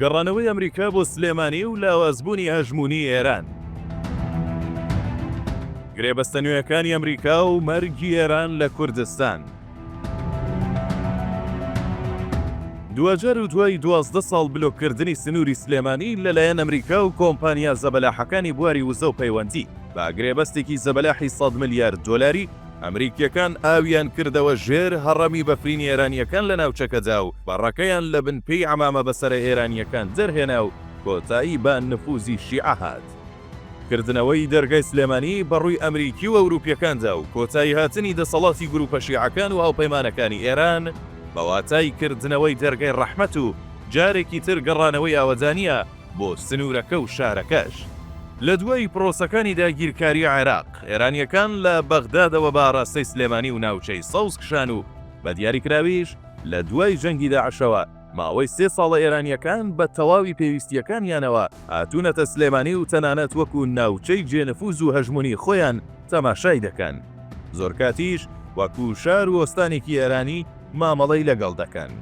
گەڕانەوەی ئەمریکا بۆ سلێمانی و لاوازبوونی هەژمونی ئێران. گرێبەستە نوێیەکانی ئەمریکا و مەرگی ئێران لە کوردستان. دوجار و دوای 12 ساڵ بلۆککردنی سنووری سلێمانی لەلایەن ئەمریکا و کۆمپانیا زەبەلاحەکانی بواری وزە و پەیوەندی با گرێبەستێکی زەبەلاحی 100 ملیارد دۆلاری ئەمریکیەکان ئاویان کردەوە ژێر هەڕەمی بەفرینی ئێرانیەکان لە ناوچەکەدا و بەڕەکەیان لە بنپێی عەمامە بەسەرە ئێرانیەکان دەرهێنا و کۆتایی بە نفوزی شیعە هات. کردنەوەی دەرگای سلێمانی بەڕووی ئەمریکی و ئەوروپیەکاندا و کۆتایی هاتنی دەسەڵاتی گروپە شیعەکان و هاوپەیمانەکانی ئێران بەواتای کردنەوەی دەرگای ڕەحمەت و جارێکی تر گەڕانەوەی ئاوەدانیە بۆ سنوورەکە و شارەکەش. لە دوای پرۆسەکانی داگیرکاری عێراق، ئێرانیەکان لە بەغدادەوە بە ئاراستەی سلێمانی و ناوچەی سەوز کشان و بە دیاریکراویش لە دوای جەنگی داعشەوە ماوەی 3 ساڵە ئێرانیەکان بە تەواوی پێویستیەکانیانەوە هاتوونەتە سلێمانی و تەنانەت وەکو ناوچەی جێنفوز و هەژمونی خۆیان تەماشای دەکەن. زۆر کاتیش وەکو شار و وەستانێکی ئێرانی مامەڵەی لەگەڵ دەکەن.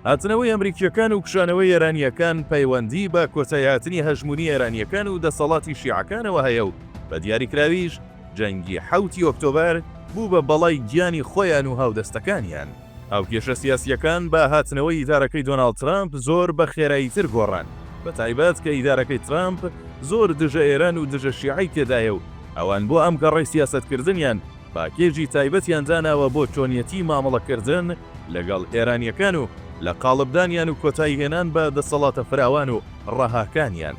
هاتنەوەی ئەمریکیەکان و کشانەوەی ئێرانیەکان پەیوەندی بە کۆتایهاتنی هەژمونی ئێرانیەکان و دەسەڵاتی شیعەکانەوە هەیە و بە دیاریکراویش جەنگی 7 ئۆکتۆبەر بوو بە بەڵای گیانی خۆیان و هاودەستەکانیان. ئەو کێشە سیاسیەکان بە هاتنەوەی ئیدارەکەی دۆناڵد ترامپ زۆر بە خێراییتر گۆڕان، بە تایبەت کە ئیدارەکەی ترامپ زۆر دژە ئێران و دژە شیعەی تێدایە و ئەوان بۆ ئەم گەڕەی سیاسەتکردنیان پاکێژی تایبەتیان داناوە بۆ چۆنیەتی مامەڵەکردن لەگەڵ ئێرانیەکان و لە قاڵبدانیان و کۆتایی هێنان بە دەسەڵاتە فراوان و ڕەهاکانیان.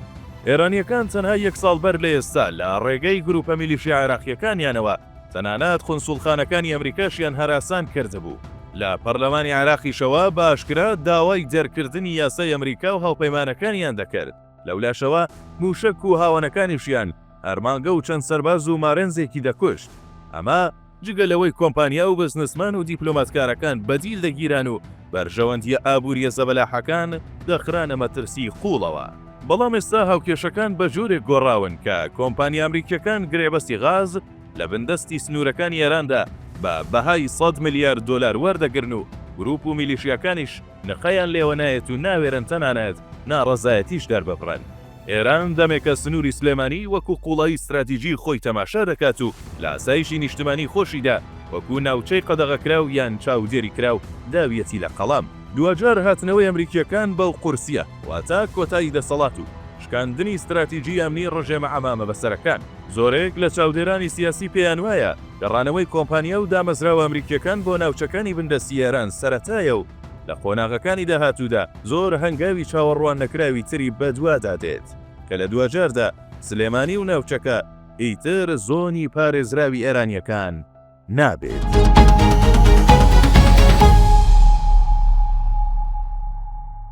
ئێرانیەکان تەنها 1 ساڵ بەر لە ئێستا لە ڕێگەی گروپە میلیشیا عێراقیەکانیانەوە تەنانەت قونسوڵخانەکانی ئەمریکاشیان هەراسان کردبوو. لە پەرلەمانی عێراقیشەوە بە ئاشکرا داوای دەرکردنی یاسای ئەمریکا و هاوپەیمانەکانیان دەکرد. لەولاشەوە موشک و هاوانەکانیشیان هەرمانگە و چەند سەرباز و مارێنزێکی دەکوشت. ئەمە جگە لەوەی کۆمپانیا و بزنسمان و دیپلۆماتکارەکان بەدیل دەگیران و بەرژەوەندیە ئابووریە زەبەلاحەکان دەخرانە مەترسی قوڵەوە. بەڵام ئێستا هاوکێشەکان بە ژوورێک گۆڕاون کە کۆمپانیا ئەمریکیەکان گرێبەستی غاز لە بندەستی سنوورەکانی ئێراندا بە بەهای 100 ملیارد دۆلار وەردەگرن و گروپ و میلیشیاکانیش نقەیان لێوە نایەت و ناوێرن تەنانەت ناڕەزایەتیش دەربەبڕن. ئێران دەمێکە سنووری سلێمانی وەکو قوڵایی استراتیژی خۆی تەماشا دەکات و لە ئاسایشی نیشتمانی خۆشیدا وەکو ناوچەی قەدەغەکراو یان چاودێری کراو داویەتی لە قەڵام. دوجار هاتنەوەی ئەمریکیەکان بەو قورسیە واتە کۆتایی دەسەڵات و شکاندنی استراتیژی ئەمنی ڕژێمە عەمامە بەسەرەکان. زۆرێک لە چاودێرانی سیاسی پێیان وایە گەڕانەوەی کۆمپانیا و دامەزراوە ئەمریکیەکان بۆ ناوچەکانی بندەستی ئێران سەرەتایە و لە قۆناغەکانی داهاتوودا زۆر هەنگاوی چاوەڕوان نەکراوی تری بەدوادا دێت کە لە دوجاردا سلێمانی و ناوچەکە ئیتر زۆنی پارێزراوی ئێرانیەکان نابێت.